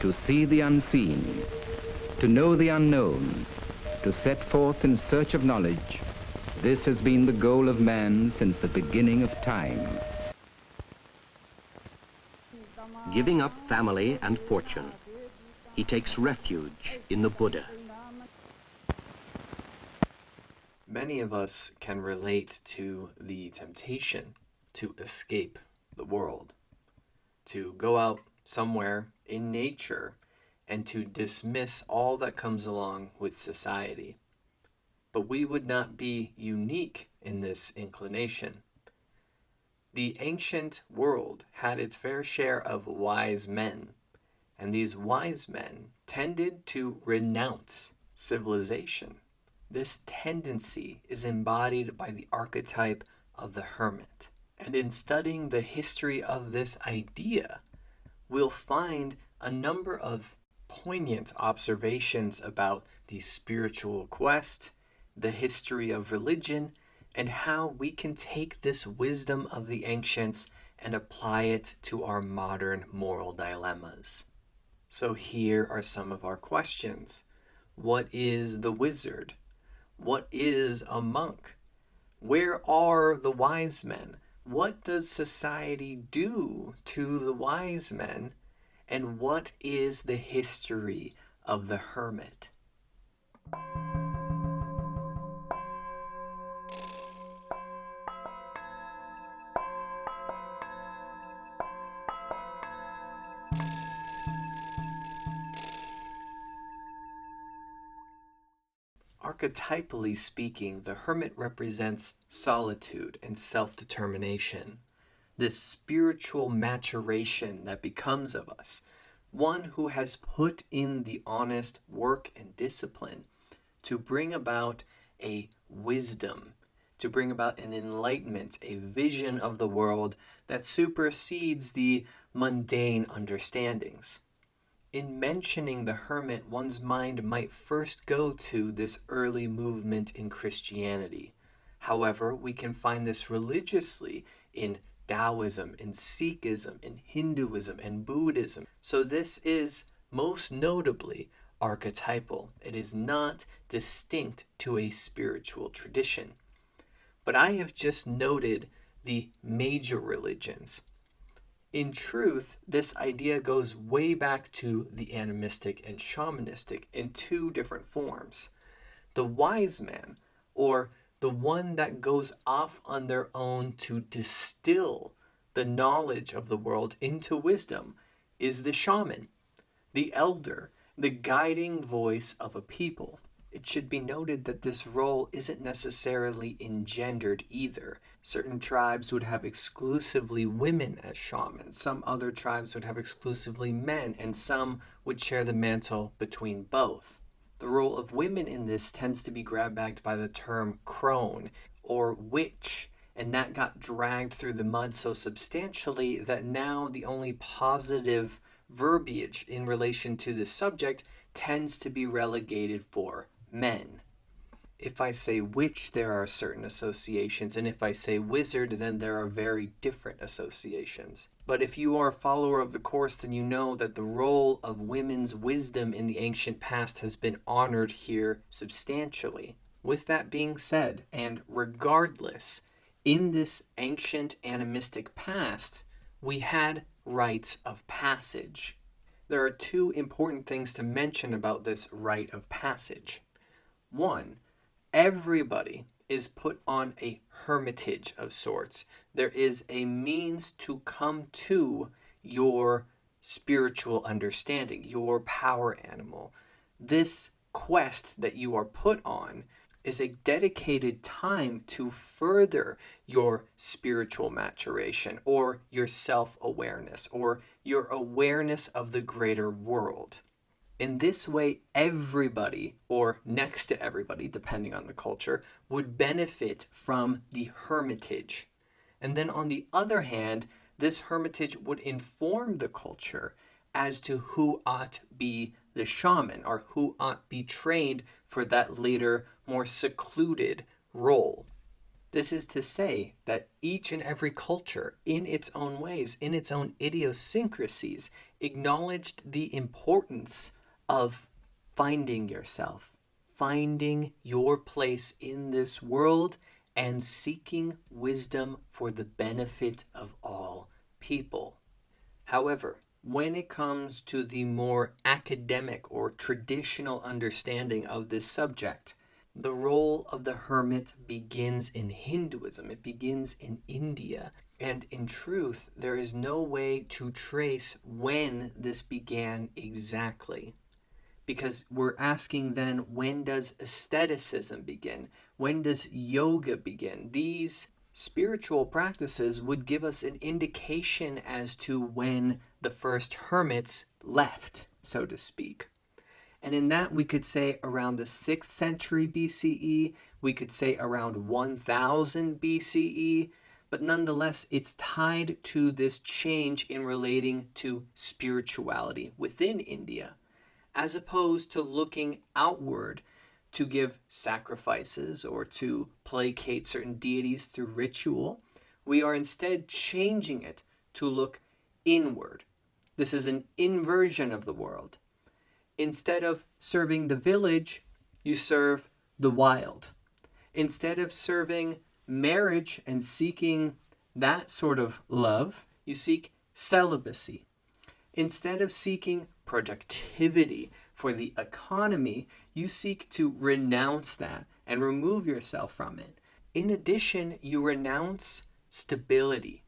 to see the unseen, to know the unknown, to set forth in search of knowledge. This has been the goal of man since the beginning of time. Giving up family and fortune, he takes refuge in the Buddha. Many of us can relate to the temptation to escape the world, to go out somewhere in nature and to dismiss all that comes along with society. But we would not be unique in this inclination. The ancient world had its fair share of wise men, and these wise men tended to renounce civilization. This tendency is embodied by the archetype of the hermit. And in studying the history of this idea, we'll find a number of poignant observations about the spiritual quest, the history of religion, and how we can take this wisdom of the ancients and apply it to our modern moral dilemmas. So here are some of our questions. What is the wizard? What is a monk? Where are the wise men? What does society do to the wise men? And what is the history of the hermit? Archetypally speaking, the hermit represents solitude and self-determination, this spiritual maturation that becomes of us, one who has put in the honest work and discipline to bring about a wisdom, to bring about an enlightenment, a vision of the world that supersedes the mundane understandings. In mentioning the hermit, one's mind might first go to this early movement in Christianity. However, we can find this religiously in Taoism, in Sikhism, in Hinduism, and Buddhism. So this is most notably archetypal. It is not distinct to a spiritual tradition. But I have just noted the major religions. In truth, this idea goes way back to the animistic and shamanistic in two different forms. The wise man, or the one that goes off on their own to distill the knowledge of the world into wisdom, is the shaman, the elder, the guiding voice of a people. It should be noted that this role isn't necessarily engendered either. Certain tribes would have exclusively women as shamans, some other tribes would have exclusively men, and some would share the mantle between both. The role of women in this tends to be grab-bagged by the term crone or witch, and that got dragged through the mud so substantially that now the only positive verbiage in relation to this subject tends to be relegated for men. If I say witch, there are certain associations, and if I say wizard, then there are very different associations. But if you are a follower of the course, then you know that the role of women's wisdom in the ancient past has been honored here substantially. With that being said, and regardless, in this ancient animistic past, we had rites of passage. There are two important things to mention about this rite of passage. One, everybody is put on a hermitage of sorts. There is a means to come to your spiritual understanding, your power animal. This quest that you are put on is a dedicated time to further your spiritual maturation or your self-awareness or your awareness of the greater world. In this way, everybody, or next to everybody, depending on the culture, would benefit from the hermitage. And then on the other hand, this hermitage would inform the culture as to who ought be the shaman or who ought be trained for that later, more secluded role. This is to say that each and every culture, in its own ways, in its own idiosyncrasies, acknowledged the importance of finding yourself, finding your place in this world, and seeking wisdom for the benefit of all people. However, when it comes to the more academic or traditional understanding of this subject, the role of the hermit begins in Hinduism. It begins in India. And in truth, there is no way to trace when this began exactly. Because we're asking then, when does asceticism begin? When does yoga begin? These spiritual practices would give us an indication as to when the first hermits left, so to speak. And in that, we could say around the 6th century BCE, we could say around 1000 BCE, but nonetheless, it's tied to this change in relating to spirituality within India, as opposed to looking outward to give sacrifices or to placate certain deities through ritual. We are instead changing it to look inward. This is an inversion of the world. Instead of serving the village, you serve the wild. Instead of serving marriage and seeking that sort of love, you seek celibacy. Instead of seeking productivity for the economy, you seek to renounce that and remove yourself from it. In addition, you renounce stability.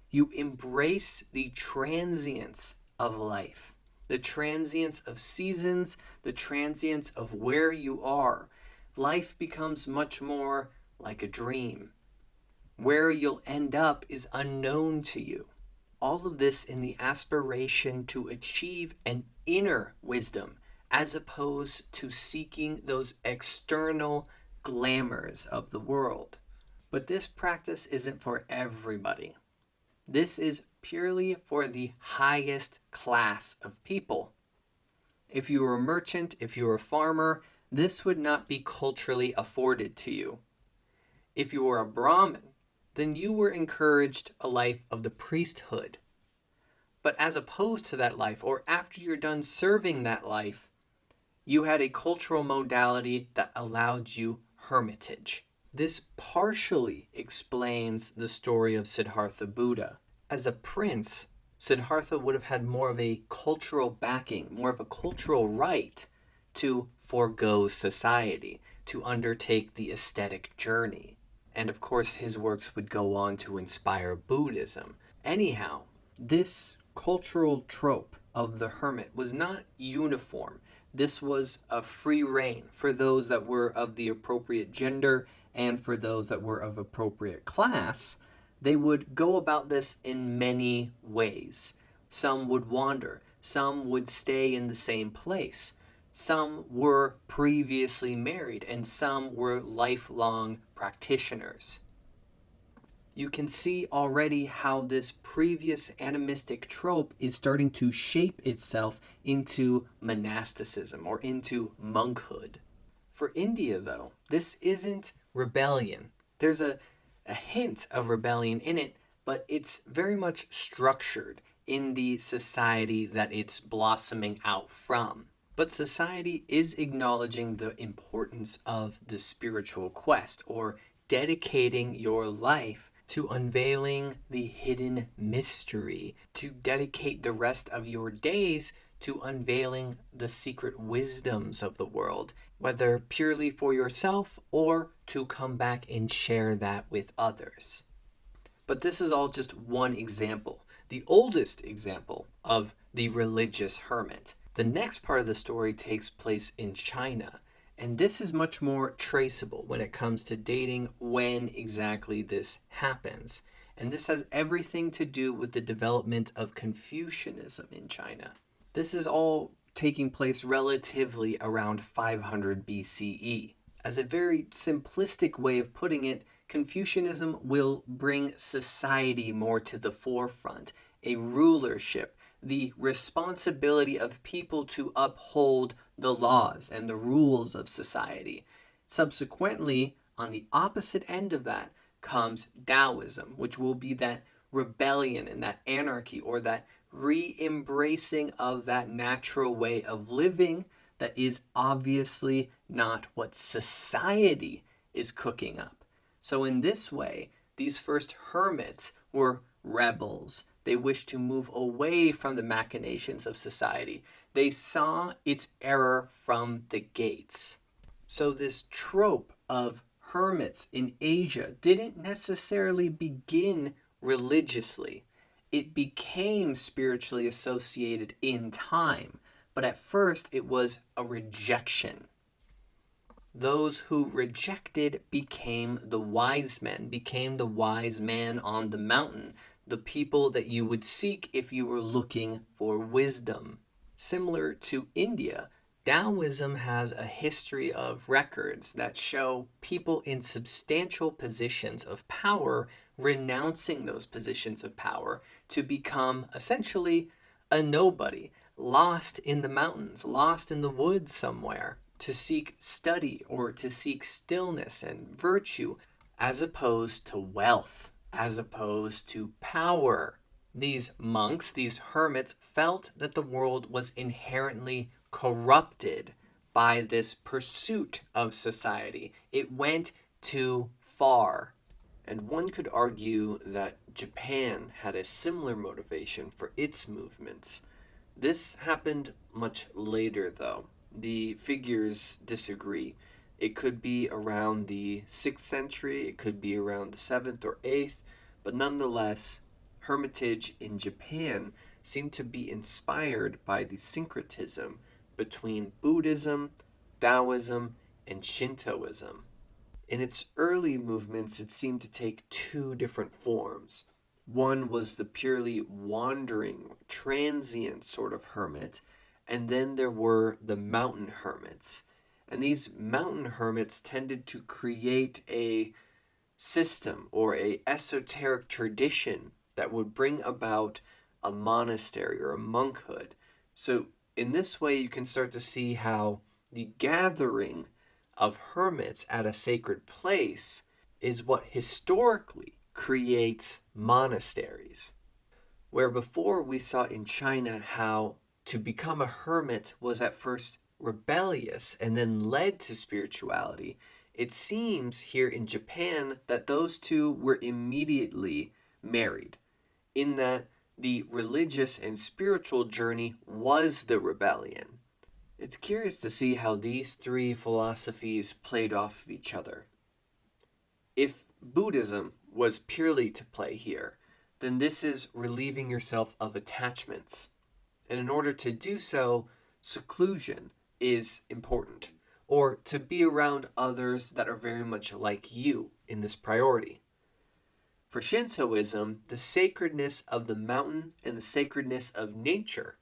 You embrace the transience of life, the transience of seasons, the transience of where you are. Life becomes much more like a dream. Where you'll end up is unknown to you. All of this in the aspiration to achieve an inner wisdom, as opposed to seeking those external glamours of the world. But this practice isn't for everybody. This is purely for the highest class of people. If you were a merchant, if you were a farmer, this would not be culturally afforded to you. If you were a Brahmin, then you were encouraged a life of the priesthood. But as opposed to that life, or after you're done serving that life, you had a cultural modality that allowed you hermitage. This partially explains the story of Siddhartha Buddha. As a prince, Siddhartha would have had more of a cultural backing, more of a cultural right to forego society, to undertake the ascetic journey. And of course, his works would go on to inspire Buddhism. Anyhow, this cultural trope of the hermit was not uniform. This was a free rein for those that were of the appropriate gender and for those that were of appropriate class. They would go about this in many ways. Some would wander. Some would stay in the same place. Some were previously married, and some were lifelong practitioners. You can see already how this previous animistic trope is starting to shape itself into monasticism or into monkhood. For India, though, this isn't rebellion. There's a hint of rebellion in it, but it's very much structured in the society that it's blossoming out from. But society is acknowledging the importance of the spiritual quest, or dedicating your life to unveiling the hidden mystery, to dedicate the rest of your days to unveiling the secret wisdoms of the world, whether purely for yourself or to come back and share that with others. But this is all just one example, the oldest example of the religious hermit. The next part of the story takes place in China, and this is much more traceable when it comes to dating when exactly this happens. And this has everything to do with the development of Confucianism in China. This is all taking place relatively around 500 BCE. As a very simplistic way of putting it, Confucianism will bring society more to the forefront, a rulership, the responsibility of people to uphold the laws and the rules of society. Subsequently, on the opposite end of that, comes Taoism, which will be that rebellion and that anarchy, or that re-embracing of that natural way of living that is obviously not what society is cooking up. So in this way, these first hermits were rebels. They wished to move away from the machinations of society. They saw its error from the gates. So this trope of hermits in Asia didn't necessarily begin religiously. It became spiritually associated in time, but at first it was a rejection. Those who rejected became the wise men, became the wise man on the mountain, the people that you would seek if you were looking for wisdom. Similar to India, Taoism has a history of records that show people in substantial positions of power renouncing those positions of power to become essentially a nobody, lost in the mountains, lost in the woods somewhere, to seek study or to seek stillness and virtue, as opposed to wealth, as opposed to power. These monks, these hermits, felt that the world was inherently corrupted by this pursuit of society. It went too far. And one could argue that Japan had a similar motivation for its movements. This happened much later, though. The figures disagree. It could be around the 6th century, it could be around the 7th or 8th, but nonetheless, hermitage in Japan seemed to be inspired by the syncretism between Buddhism, Taoism, and Shintoism. In its early movements, it seemed to take two different forms. One was the purely wandering, transient sort of hermit, and then there were the mountain hermits. And these mountain hermits tended to create a system or a esoteric tradition that would bring about a monastery or a monkhood. So in this way, you can start to see how the gathering of hermits at a sacred place is what historically creates monasteries. Where before we saw in China how to become a hermit was at first rebellious and then led to spirituality, it seems here in Japan that those two were immediately married, in that the religious and spiritual journey was the rebellion. It's curious to see how these three philosophies played off of each other. If Buddhism was purely to play here, then this is relieving yourself of attachments. And in order to do so, seclusion is important, or to be around others that are very much like you in this priority. For Shintoism, the sacredness of the mountain and the sacredness of nature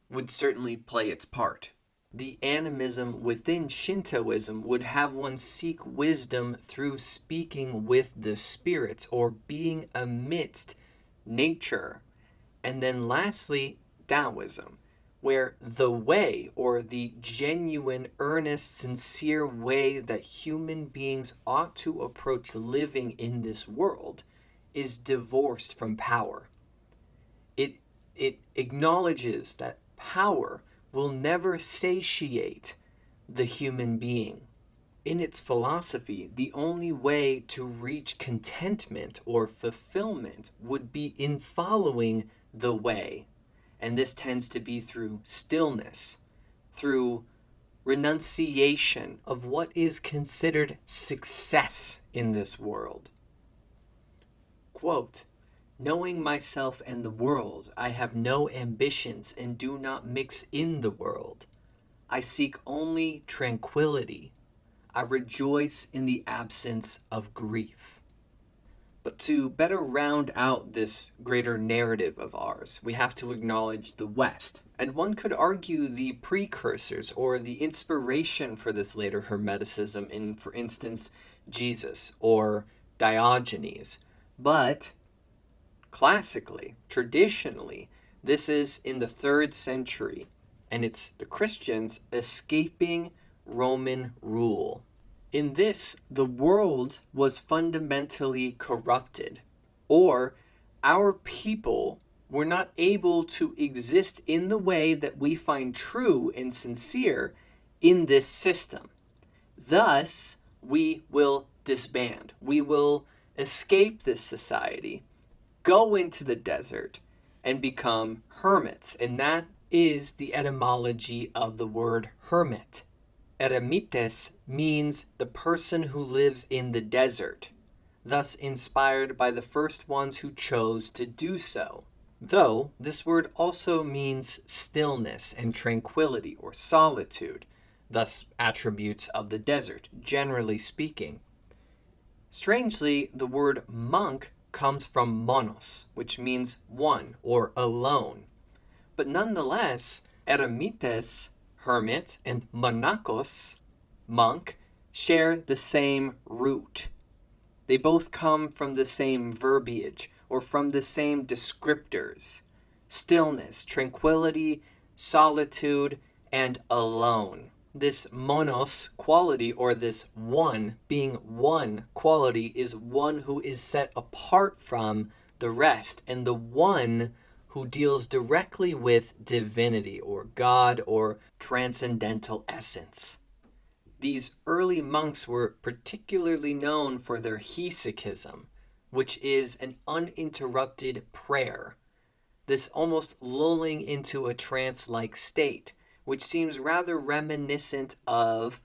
would certainly play its part. The animism within Shintoism would have one seek wisdom through speaking with the spirits or being amidst nature. And then lastly, Taoism, where the way, or the genuine, earnest, sincere way that human beings ought to approach living in this world, is divorced from power. It acknowledges that power will never satiate the human being. In its philosophy, the only way to reach contentment or fulfillment would be in following the way. And this tends to be through stillness, through renunciation of what is considered success in this world. Quote, "Knowing myself and the world, I have no ambitions and do not mix in the world. I seek only tranquility. I rejoice in the absence of grief." But to better round out this greater narrative of ours, we have to acknowledge the West. And one could argue the precursors or the inspiration for this later Hermeticism in, for instance, Jesus or Diogenes. But classically, traditionally, this is in the 3rd century, and it's the Christians escaping Roman rule. In this, the world was fundamentally corrupted, or our people were not able to exist in the way that we find true and sincere in this system. Thus, we will disband. We will escape this society, go into the desert, and become hermits. And that is the etymology of the word hermit. Eremites means the person who lives in the desert, thus inspired by the first ones who chose to do so. Though this word also means stillness and tranquility or solitude, thus attributes of the desert, generally speaking. Strangely, the word monk comes from monos, which means one or alone. But nonetheless, eremites, hermit, and monachos, monk, share the same root. They both come from the same verbiage or from the same descriptors: stillness, tranquility, solitude, and alone. This monos quality, or this one, being one quality, is one who is set apart from the rest, and the one who deals directly with divinity or God or transcendental essence. These early monks were particularly known for their hesychism, which is an uninterrupted prayer. This almost lulling into a trance-like state, which seems rather reminiscent of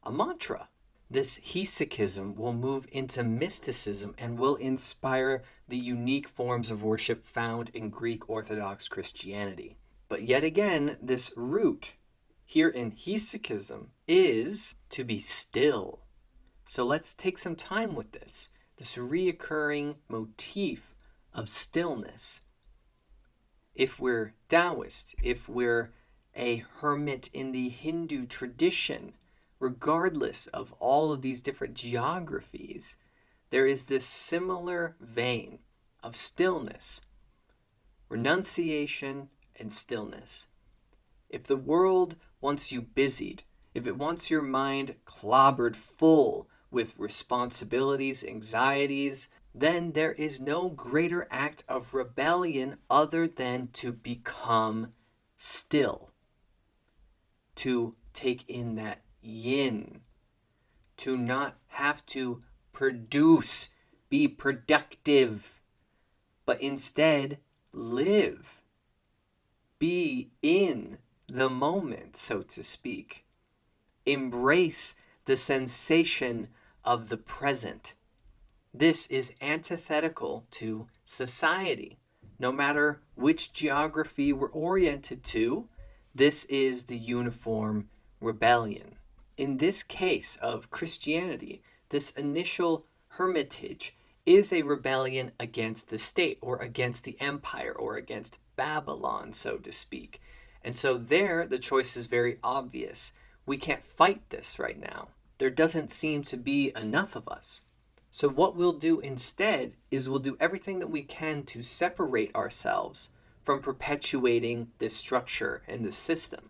a mantra. This hesychism will move into mysticism and will inspire the unique forms of worship found in Greek Orthodox Christianity. But yet again, this root here in hesychism is to be still. So let's take some time with this reoccurring motif of stillness. If we're Taoist, if we're a hermit in the Hindu tradition, regardless of all of these different geographies, there is this similar vein of stillness, renunciation, and stillness. If the world wants you busied, if it wants your mind clobbered full with responsibilities, anxieties, then there is no greater act of rebellion other than to become still, to take in that yin, to not have to produce, be productive, but instead live, be in the moment, so to speak. Embrace the sensation of the present. This is antithetical to society. No matter which geography we're oriented to, this is the uniform rebellion. In this case of Christianity, this initial hermitage is a rebellion against the state or against the empire or against Babylon, so to speak. And so there, the choice is very obvious. We can't fight this right now. There doesn't seem to be enough of us. So what we'll do instead is we'll do everything that we can to separate ourselves from perpetuating this structure and this system.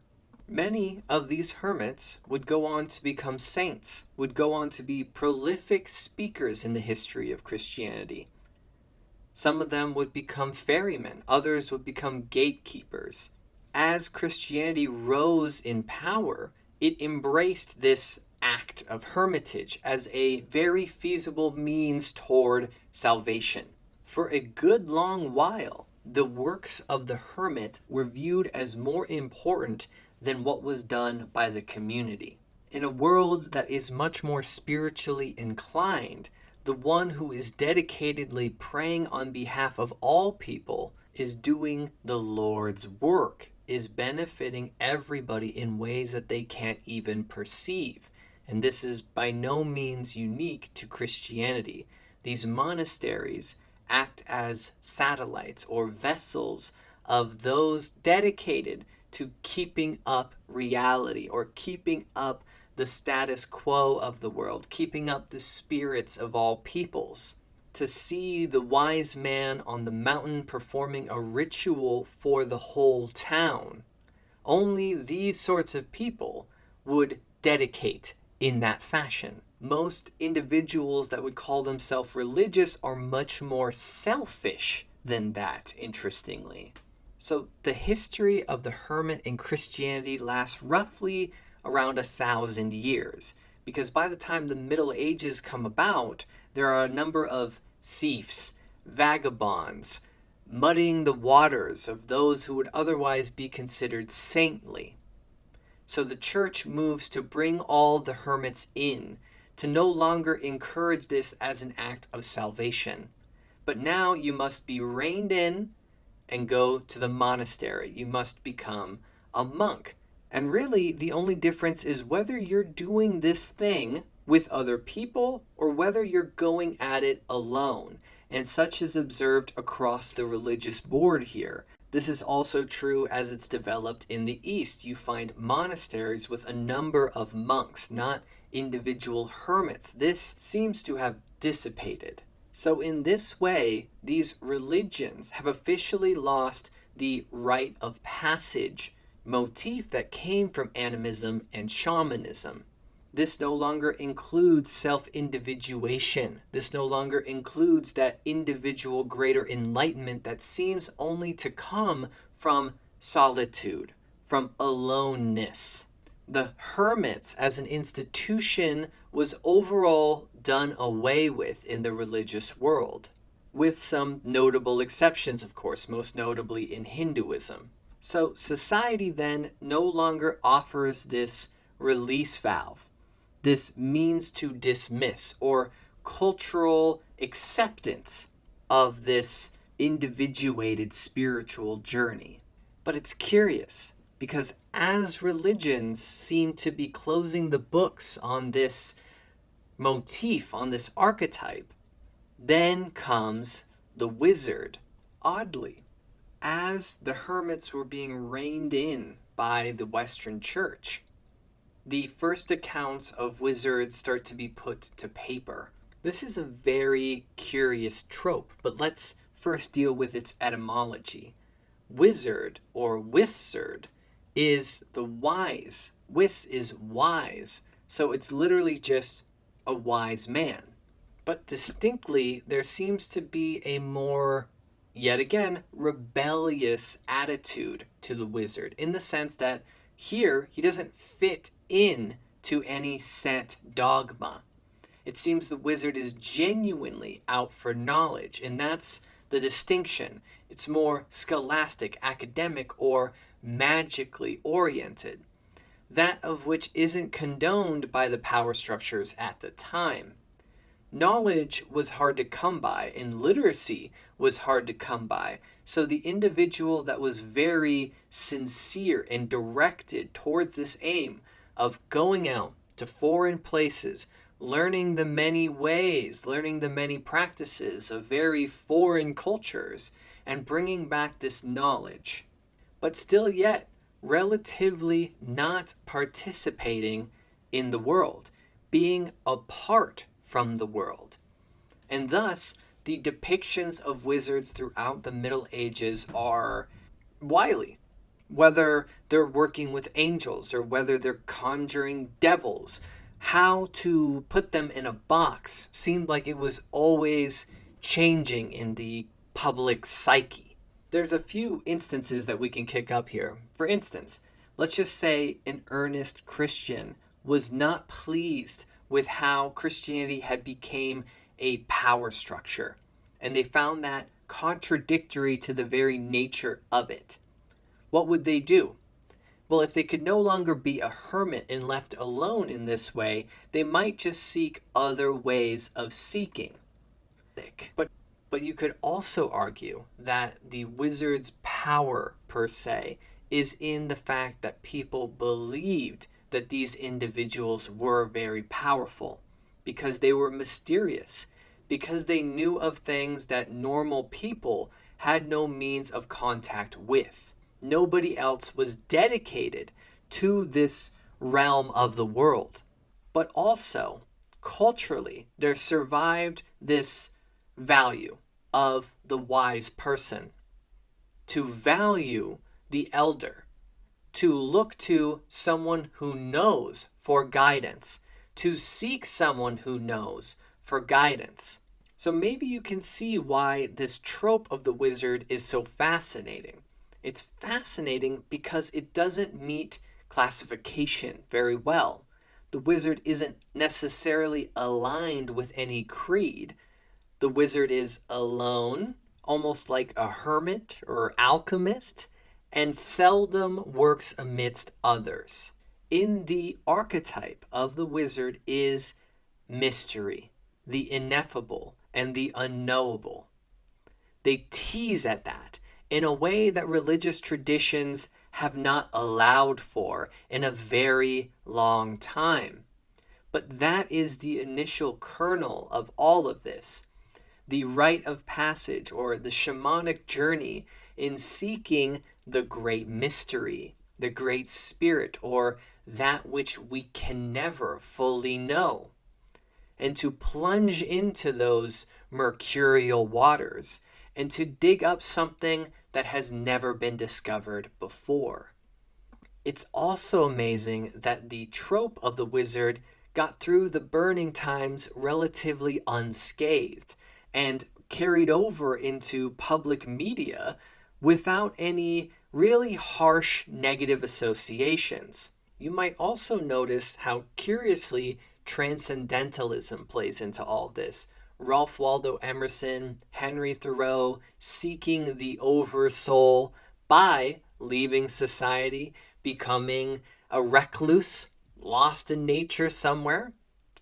Many of these hermits would go on to become saints, would go on to be prolific speakers in the history of Christianity. Some of them would become ferrymen, others would become gatekeepers. As Christianity rose in power, it embraced this act of hermitage as a very feasible means toward salvation. For a good long while, the works of the hermit were viewed as more important than what was done by the community. In a world that is much more spiritually inclined, the one who is dedicatedly praying on behalf of all people is doing the Lord's work, is benefiting everybody in ways that they can't even perceive. And this is by no means unique to Christianity. These monasteries act as satellites or vessels of those dedicated to keeping up reality or keeping up the status quo of the world, keeping up the spirits of all peoples. To see the wise man on the mountain performing a ritual for the whole town, only these sorts of people would dedicate in that fashion. Most individuals that would call themselves religious are much more selfish than that, interestingly. So the history of the hermit in Christianity lasts roughly around 1,000 years, because by the time the Middle Ages come about, there are a number of thieves, vagabonds, muddying the waters of those who would otherwise be considered saintly. So the church moves to bring all the hermits in, to no longer encourage this as an act of salvation. But now you must be reined in and go to the monastery. You must become a monk. And really, the only difference is whether you're doing this thing with other people or whether you're going at it alone. And such is observed across the religious board here. This is also true as it's developed in the East. You find monasteries with a number of monks, not individual hermits. This seems to have dissipated. So in this way, these religions have officially lost the rite of passage motif that came from animism and shamanism. This no longer includes self-individuation. This no longer includes that individual greater enlightenment that seems only to come from solitude, from aloneness. The hermits as an institution was overall done away with in the religious world, with some notable exceptions, of course, most notably in Hinduism. So society then no longer offers this release valve, this means to dismiss or cultural acceptance of this individuated spiritual journey. But it's curious, because as religions seem to be closing the books on this motif, on this archetype, then comes the wizard. Oddly, as the hermits were being reined in by the Western Church, the first accounts of wizards start to be put to paper. This is a very curious trope, but let's first deal with its etymology. Wizard, or wizard, is the wise. Wis is wise, so it's literally just a wise man. But distinctly, there seems to be a more, yet again, rebellious attitude to the wizard, in the sense that here he doesn't fit in to any set dogma. It seems the wizard is genuinely out for knowledge, and that's the distinction. It's more scholastic, academic, or magically oriented, that of which isn't condoned by the power structures at the time. Knowledge was hard to come by, and literacy was hard to come by. So the individual that was very sincere and directed towards this aim of going out to foreign places, learning the many ways, learning the many practices of very foreign cultures, and bringing back this knowledge, but still yet relatively not participating in the world, being apart from the world. And thus, the depictions of wizards throughout the Middle Ages are wily. Whether they're working with angels or whether they're conjuring devils, how to put them in a box seemed like it was always changing in the public psyche. There's a few instances that we can kick up here. For instance, let's just say an earnest Christian was not pleased with how Christianity had become a power structure, and they found that contradictory to the very nature of it. What would they do? Well, if they could no longer be a hermit and left alone in this way, they might just seek other ways of seeking. But you could also argue that the wizard's power, per se, is in the fact that people believed that these individuals were very powerful, because they were mysterious, because they knew of things that normal people had no means of contact with. Nobody else was dedicated to this realm of the world. But also, culturally, there survived this value of the wise person, to value the elder, to look to someone who knows for guidance, to seek someone who knows for guidance. So maybe you can see why this trope of the wizard is so fascinating. It's fascinating because it doesn't meet classification very well. The wizard isn't necessarily aligned with any creed. The wizard is alone, almost like a hermit or alchemist, and seldom works amidst others. In the archetype of the wizard is mystery, the ineffable, and the unknowable. They tease at that in a way that religious traditions have not allowed for in a very long time. But that is the initial kernel of all of this. The rite of passage or the shamanic journey in seeking the great mystery, the great spirit, or that which we can never fully know. And to plunge into those mercurial waters and to dig up something that has never been discovered before. It's also amazing that the trope of the wizard got through the burning times relatively unscathed and carried over into public media without any really harsh negative associations. You might also notice how curiously transcendentalism plays into all this. Ralph Waldo Emerson, Henry Thoreau, seeking the oversoul by leaving society, becoming a recluse, lost in nature somewhere,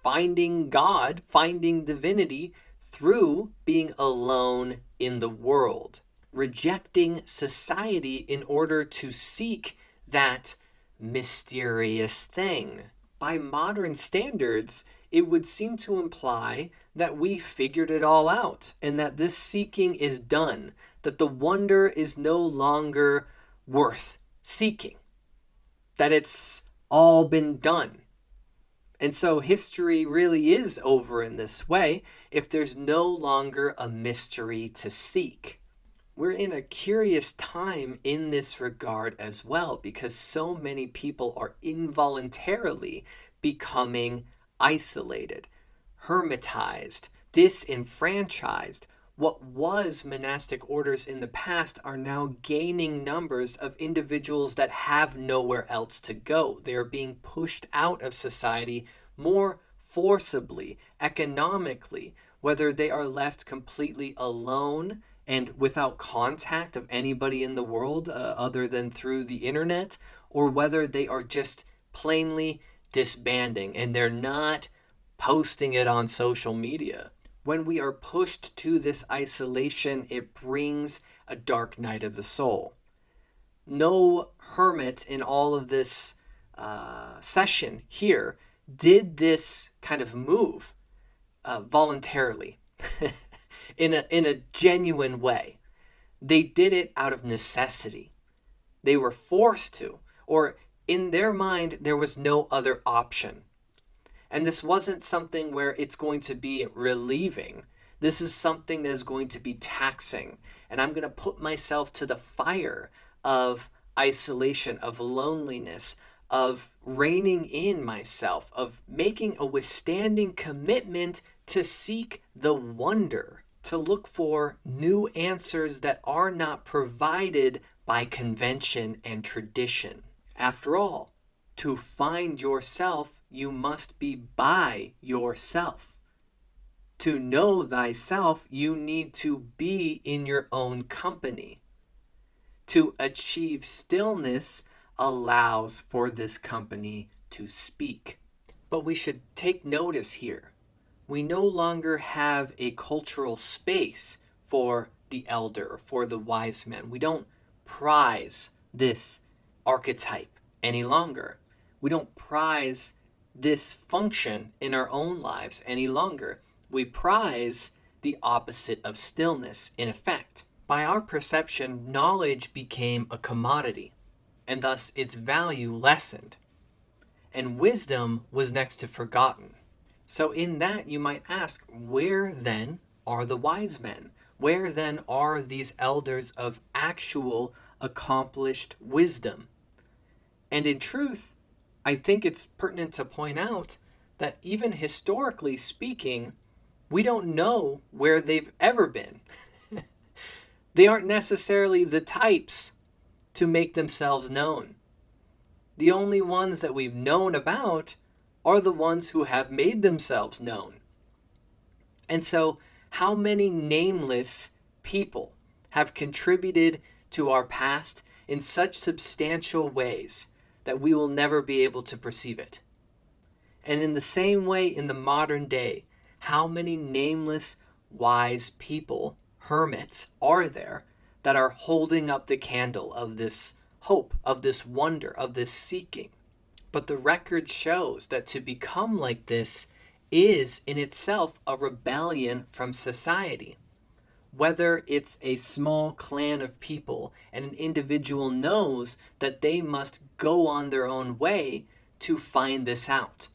finding God, finding divinity through being alone in the world, rejecting society in order to seek that mysterious thing. By modern standards, it would seem to imply that we figured it all out and that this seeking is done, that the wonder is no longer worth seeking, that it's all been done. And so history really is over in this way if there's no longer a mystery to seek. We're in a curious time in this regard as well because so many people are involuntarily becoming isolated, hermitized, disenfranchised. What was monastic orders in the past are now gaining numbers of individuals that have nowhere else to go. They are being pushed out of society more forcibly, economically, whether they are left completely alone and without contact of anybody in the world other than through the internet, or whether they are just plainly disbanding and they're not posting it on social media. When we are pushed to this isolation, it brings a dark night of the soul. No hermit in all of this session here did this kind of move voluntarily. in a genuine way. They did it out of necessity. They were forced to, or in their mind, there was no other option. And this wasn't something where it's going to be relieving. This is something that is going to be taxing. And I'm going to put myself to the fire of isolation, of loneliness, of reining in myself, of making a withstanding commitment to seek the wonder, to look for new answers that are not provided by convention and tradition. After all, to find yourself, you must be by yourself. To know thyself, you need to be in your own company. To achieve stillness allows for this company to speak. But we should take notice here. We no longer have a cultural space for the elder, for the wise man. We don't prize this archetype any longer. We don't prize this function in our own lives any longer. We prize the opposite of stillness, in effect. By our perception, knowledge became a commodity, and thus its value lessened. And wisdom was next to forgotten. So in that, you might ask, where then are the wise men? Where then are these elders of actual accomplished wisdom? And in truth, I think it's pertinent to point out that even historically speaking, we don't know where they've ever been. They aren't necessarily the types to make themselves known. The only ones that we've known about are the ones who have made themselves known. And so, how many nameless people have contributed to our past in such substantial ways that we will never be able to perceive it? And in the same way, in the modern day, how many nameless, wise people, hermits, are there that are holding up the candle of this hope, of this wonder, of this seeking? But the record shows that to become like this is in itself a rebellion from society. Whether it's a small clan of people and an individual knows that they must go on their own way to find this out,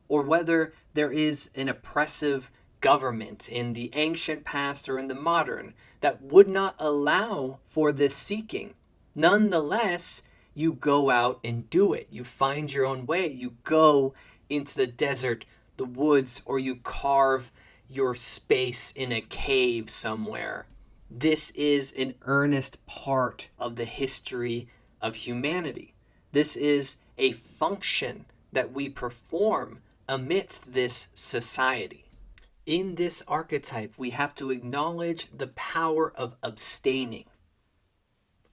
or whether there is an oppressive government in the ancient past or in the modern that would not allow for this seeking. Nonetheless, you go out and do it. You find your own way. You go into the desert, the woods, or you carve your space in a cave somewhere. This is an earnest part of the history of humanity. This is a function that we perform amidst this society. In this archetype, we have to acknowledge the power of abstaining,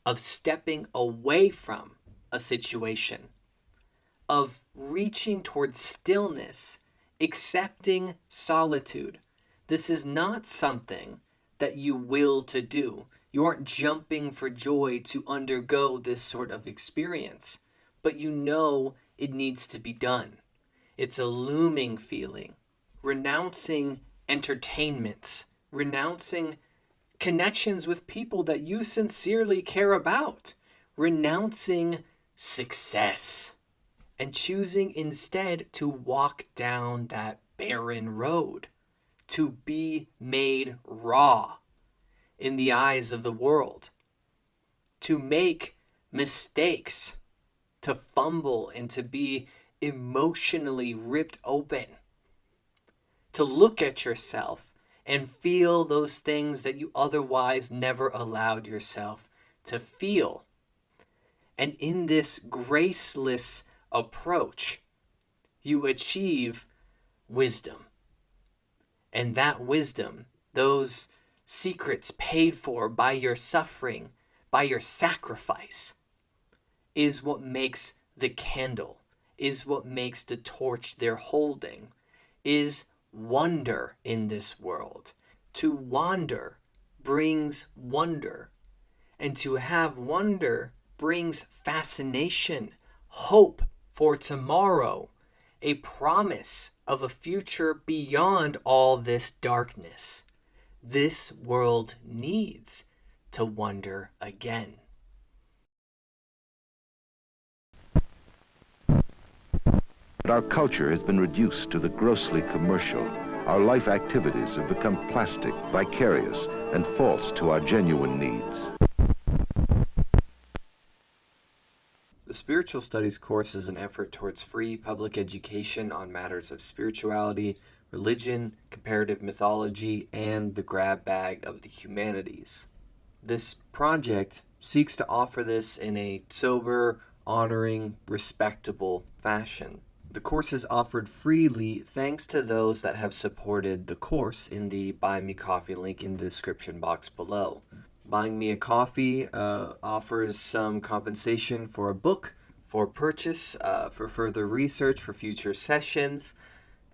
of stepping away from a situation, of reaching towards stillness, accepting solitude. This is not something that you will to do. You aren't jumping for joy to undergo this sort of experience, but you know it needs to be done. It's a looming feeling. Renouncing entertainments, renouncing connections with people that you sincerely care about, renouncing success, and choosing instead to walk down that barren road, to be made raw in the eyes of the world, to make mistakes, to fumble and to be emotionally ripped open, to look at yourself and feel those things that you otherwise never allowed yourself to feel. And in this graceless approach, you achieve wisdom. And that wisdom, those secrets paid for by your suffering, by your sacrifice, is what makes the candle, is what makes the torch they're holding, is wonder in this world. To wander brings wonder, and to have wonder brings fascination, hope for tomorrow, a promise of a future beyond all this darkness. This world needs to wonder again. But our culture has been reduced to the grossly commercial. Our life activities have become plastic, vicarious, and false to our genuine needs. The Spiritual Studies course is an effort towards free public education on matters of spirituality, religion, comparative mythology, and the grab bag of the humanities. This project seeks to offer this in a sober, honoring, respectable fashion. The course is offered freely thanks to those that have supported the course in the Buy Me Coffee link in the description box below. Buying Me a Coffee offers some compensation for a book, for purchase, for further research, for future sessions,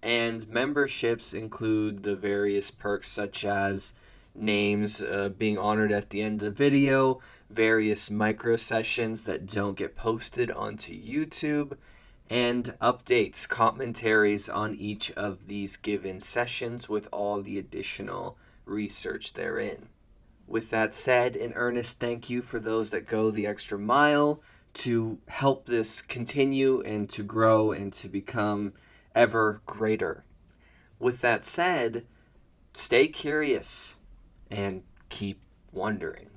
and memberships include the various perks such as names being honored at the end of the video, various micro sessions that don't get posted onto YouTube, and updates, commentaries on each of these given sessions with all the additional research therein. With that said, an earnest thank you for those that go the extra mile to help this continue and to grow and to become ever greater. With that said, stay curious and keep wondering.